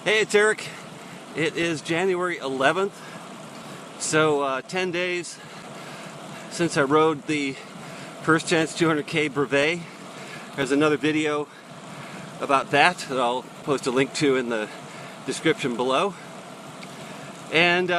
Hey, it's Eric. It is January 11th, so 10 days since I rode the First Chance 200K Brevet. There's another video about that I'll post a link to in the description below. And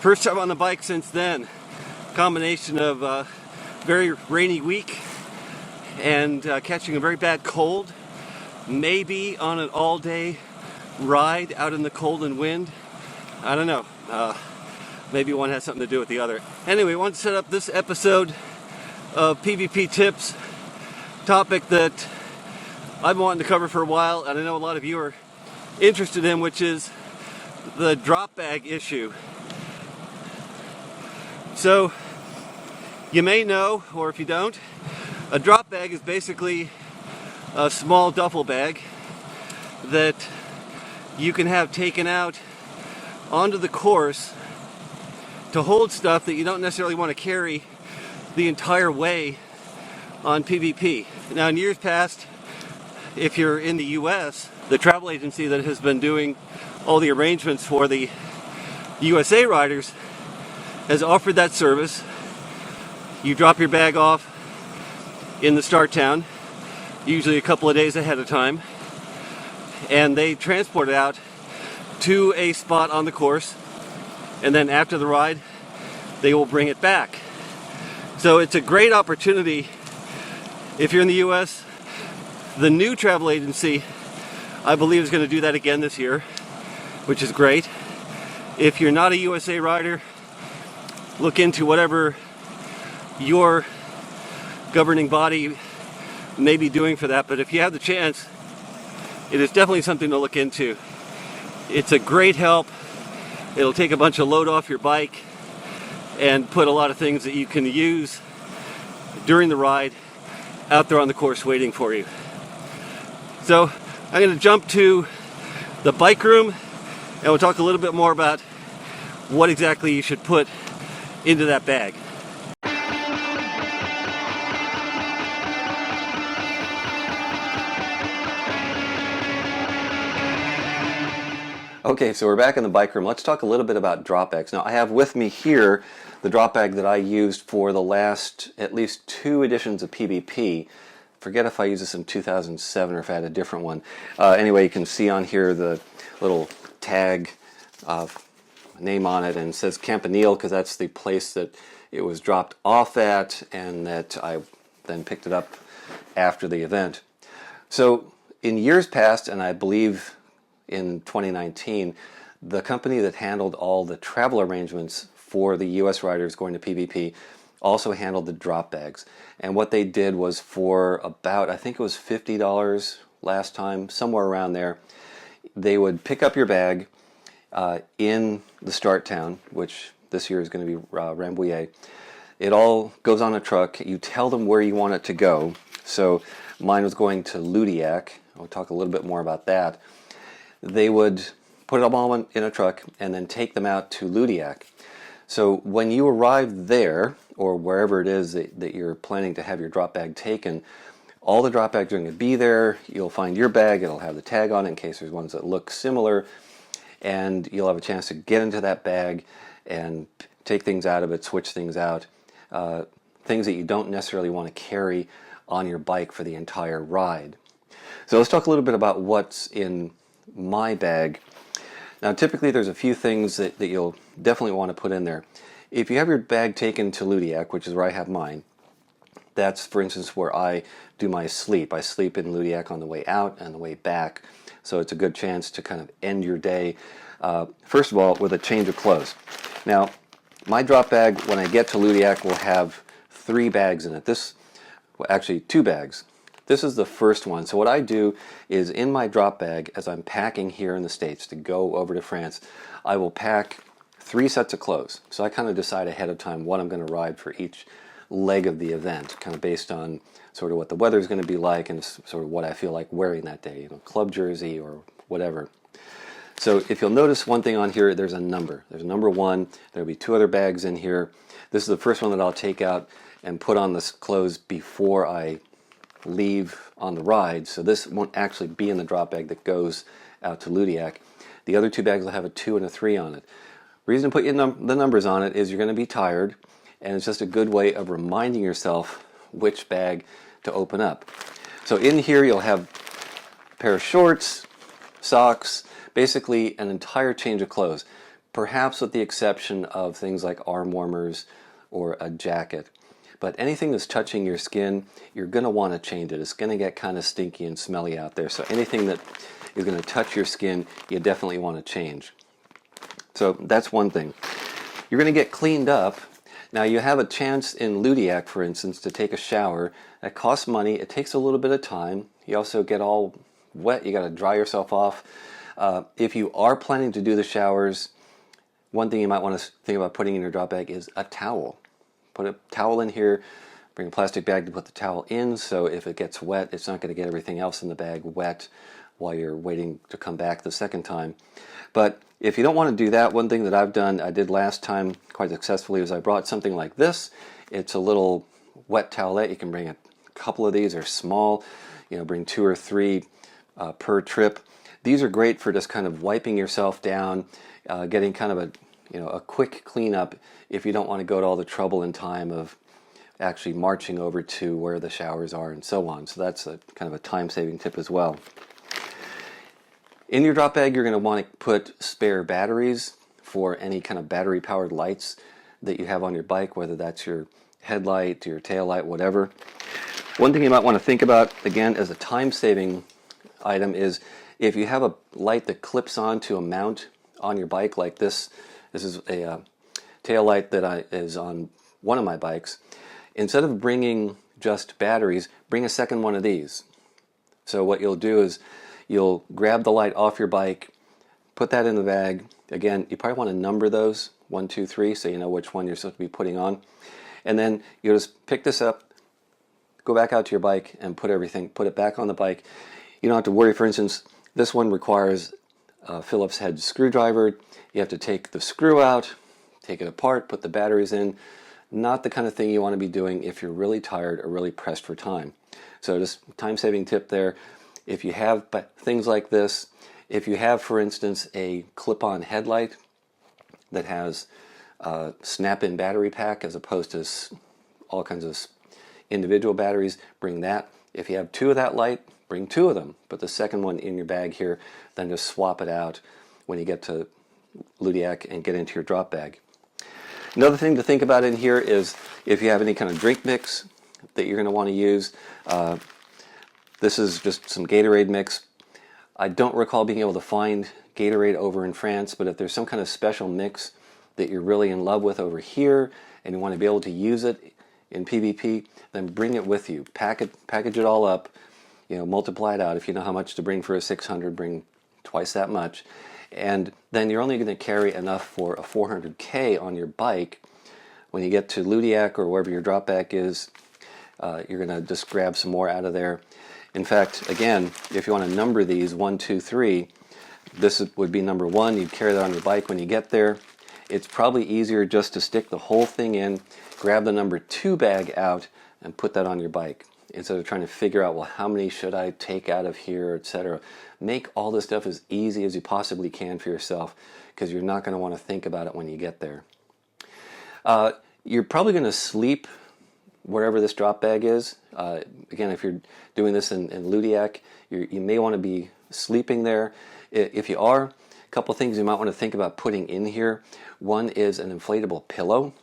first time on the bike since then. Combination of very rainy week and catching a very bad cold. Maybe on an all-day ride out in the cold and wind. I don't know. Maybe one has something to do with the other. Anyway, I want to set up this episode of PBP Tips, topic that I've been wanting to cover for a while, and I know a lot of you are interested in, which is the drop bag issue. So, you may know, or if you don't, a drop bag is basically a small duffel bag that you can have taken out onto the course to hold stuff that you don't necessarily want to carry the entire way on PBP. Now, in years past, if you're in the US, the travel agency that has been doing all the arrangements for the USA riders has offered that service. You drop your bag off in the start town, usually a couple of days ahead of time, and they transport it out to a spot on the course, and then after the ride they will bring it back. So it's a great opportunity if you're in the US. The new travel agency, I believe, is going to do that again this year, which is great. If you're not a USA rider, look into whatever your governing body may be doing for that, but if you have the chance, it is definitely something to look into. It's a great help. It'll take a bunch of load off your bike and put a lot of things that you can use during the ride out there on the course waiting for you. So I'm going to jump to the bike room and we'll talk a little bit more about what exactly you should put into that bag. Okay, so we're back in the bike room. Let's talk a little bit about drop bags. Now, I have with me here the drop bag that I used for the last at least 2 editions of PBP. Forget if I used this in 2007 or if I had a different one. Anyway, you can see on here the little tag name on it, and it says Campanile because that's the place that it was dropped off at and that I then picked it up after the event. So in years past, and I believe in 2019, the company that handled all the travel arrangements for the US riders going to PBP also handled the drop bags. And what they did was, for about, I think it was $50 last time, somewhere around there, they would pick up your bag in the start town, which this year is going to be Rambouillet. It all goes on a truck. You tell them where you want it to go. So mine was going to Loudeac. I'll talk a little bit more about that. They would put them all in a truck and then take them out to Loudeac. So when you arrive there, or wherever it is that you're planning to have your drop bag taken, all the drop bags are going to be there. You'll find your bag. It'll have the tag on it in case there's ones that look similar. And you'll have a chance to get into that bag and take things out of it, switch things out. Things that you don't necessarily want to carry on your bike for the entire ride. So let's talk a little bit about what's in my bag. Now, typically there's a few things that you'll definitely want to put in there. If you have your bag taken to Loudeac, which is where I have mine, that's, for instance, where I do my sleep. I sleep in Loudeac on the way out and the way back, so it's a good chance to kind of end your day, first of all, with a change of clothes. Now, my drop bag, when I get to Loudeac, will have 3 bags in it. Well, actually 2 bags. This is the first one. So what I do is, in my drop bag, as I'm packing here in the States to go over to France, I will pack 3 sets of clothes. So I kind of decide ahead of time what I'm going to ride for each leg of the event, kind of based on sort of what the weather is going to be like and sort of what I feel like wearing that day, you know, club jersey or whatever. So if you'll notice one thing on here, there's a number. There's a number 1. There'll be 2 other bags in here. This is the first one that I'll take out and put on the clothes before I leave on the ride, so this won't actually be in the drop bag that goes out to Loudeac. The other 2 bags will have a 2 and a 3 on it. Reason to put the numbers on it is you're going to be tired, and it's just a good way of reminding yourself which bag to open up. So in here you'll have a pair of shorts, socks, basically an entire change of clothes, perhaps with the exception of things like arm warmers or a jacket. But anything that's touching your skin, you're going to want to change it. It's going to get kind of stinky and smelly out there. So anything that is going to touch your skin, you definitely want to change. So that's one thing. You're going to get cleaned up. Now you have a chance in Loudeac, for instance, to take a shower. That costs money. It takes a little bit of time. You also get all wet. You got to dry yourself off. If you are planning to do the showers, one thing you might want to think about putting in your drop bag is a towel. Put a towel in here, bring a plastic bag to put the towel in, so if it gets wet, it's not going to get everything else in the bag wet while you're waiting to come back the second time. But if you don't want to do that, one thing that I've done, I did last time quite successfully, was I brought something like this. It's a little wet towelette. You can bring a couple of these. They're small. Bring 2 or 3 per trip. These are great for just kind of wiping yourself down, getting kind of a quick cleanup if you don't want to go to all the trouble and time of actually marching over to where the showers are and so on. So that's a kind of a time-saving tip as well. In your drop bag, you're going to want to put spare batteries for any kind of battery-powered lights that you have on your bike, whether that's your headlight, your tail light, whatever. One thing you might want to think about, again, as a time-saving item is if you have a light that clips onto a mount on your bike like this. This is a tail light that is on one of my bikes. Instead of bringing just batteries, bring a second one of these. So what you'll do is you'll grab the light off your bike, put that in the bag. Again, you probably want to number those, 1, 2, 3, so you know which one you're supposed to be putting on. And then you'll just pick this up, go back out to your bike and put it back on the bike. You don't have to worry. For instance, this one requires a Phillips head screwdriver. You have to take the screw out, take it apart, put the batteries in. Not the kind of thing you want to be doing if you're really tired or really pressed for time. So just time-saving tip there. If you have things like this, if you have, for instance, a clip-on headlight that has a snap-in battery pack as opposed to all kinds of individual batteries, bring that. If you have 2 of that light, bring 2 of them. Put the second one in your bag here, then just swap it out when you get to Loudeac and get into your drop bag. Another thing to think about in here is if you have any kind of drink mix that you're going to want to use. This is just some Gatorade mix. I don't recall being able to find Gatorade over in France, but if there's some kind of special mix that you're really in love with over here and you want to be able to use it in PBP, then bring it with you. Package it all up, multiply it out. If you know how much to bring for a 600, bring twice that much. And then you're only going to carry enough for a 400K on your bike. When you get to Loudeac or wherever your drop bag is, you're going to just grab some more out of there. In fact, again, if you want to number these 1, 2, 3, this would be number 1. You'd carry that on your bike when you get there. It's probably easier just to stick the whole thing in, grab the number 2 bag out, and put that on your bike. Instead of trying to figure out, well, how many should I take out of here, etc. Make all this stuff as easy as you possibly can for yourself, because you're not going to want to think about it when you get there. You're probably going to sleep wherever this drop bag is. Again, if you're doing this in Loudeac, you may want to be sleeping there. If you are, a couple things you might want to think about putting in here. One is an inflatable pillow,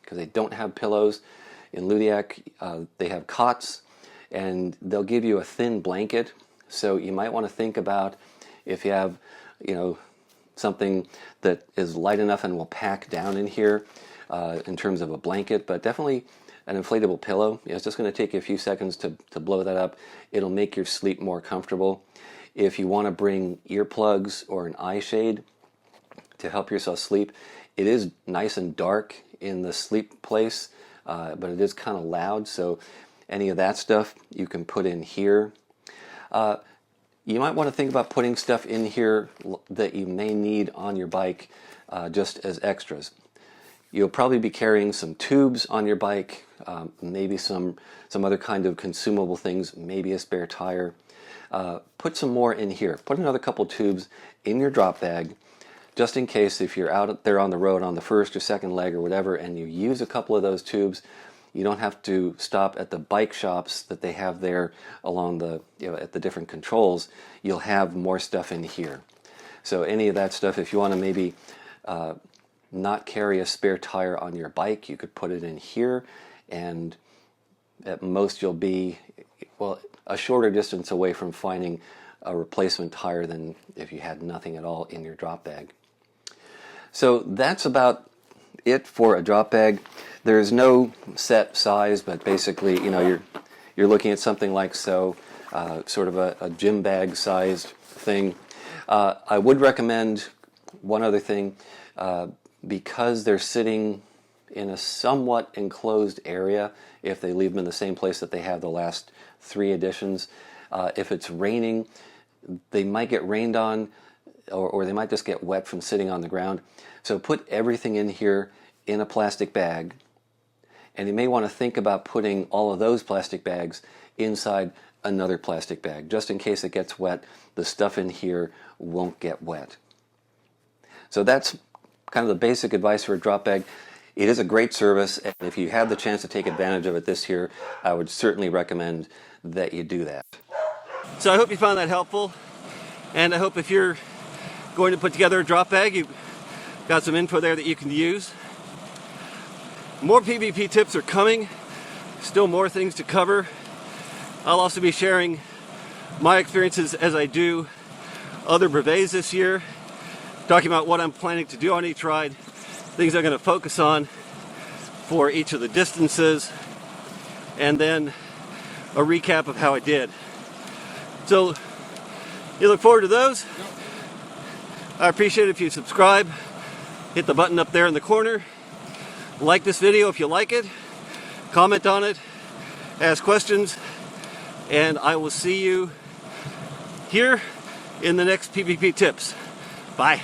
because they don't have pillows. In Loudeac, they have cots, and they'll give you a thin blanket. So you might want to think about if you have, something that is light enough and will pack down in here in terms of a blanket, but definitely an inflatable pillow. It's just going to take you a few seconds to blow that up. It'll make your sleep more comfortable. If you want to bring earplugs or an eye shade to help yourself sleep, it is nice and dark in the sleep place, but it is kind of loud, so any of that stuff you can put in here. You might want to think about putting stuff in here that you may need on your bike just as extras. You'll probably be carrying some tubes on your bike, maybe some other kind of consumable things, maybe a spare tire. put some more in here. Put another couple tubes in your drop bag, just in case if you're out there on the road on the first or second leg or whatever, and you use a couple of those tubes, you don't have to stop at the bike shops that they have there along the, at the different controls. You'll have more stuff in here. So any of that stuff, if you want to maybe not carry a spare tire on your bike, you could put it in here, and at most you'll be, well, a shorter distance away from finding a replacement tire than if you had nothing at all in your drop bag. So that's about it for a drop bag. There's no set size, but basically, you're looking at something like so, sort of a gym bag sized thing. I would recommend one other thing, because they're sitting in a somewhat enclosed area. If they leave them in the same place that they have the last 3 editions, if it's raining, they might get rained on, or they might just get wet from sitting on the ground. So put everything in here in a plastic bag, and you may want to think about putting all of those plastic bags inside another plastic bag, just in case it gets wet. The stuff in here won't get wet. So that's kind of the basic advice for a drop bag. It is a great service, and if you have the chance to take advantage of it this year, I would certainly recommend that you do that. So I hope you found that helpful, and I hope if you're going to put together a drop bag, you've got some info there that you can use. More PBP tips are coming, still more things to cover. I'll also be sharing my experiences as I do other brevets this year, talking about what I'm planning to do on each ride, things I'm going to focus on for each of the distances, and then a recap of how I did. So you look forward to those. I appreciate it if you subscribe, hit the button up there in the corner, like this video if you like it, comment on it, ask questions, and I will see you here in the next PBP tips. Bye.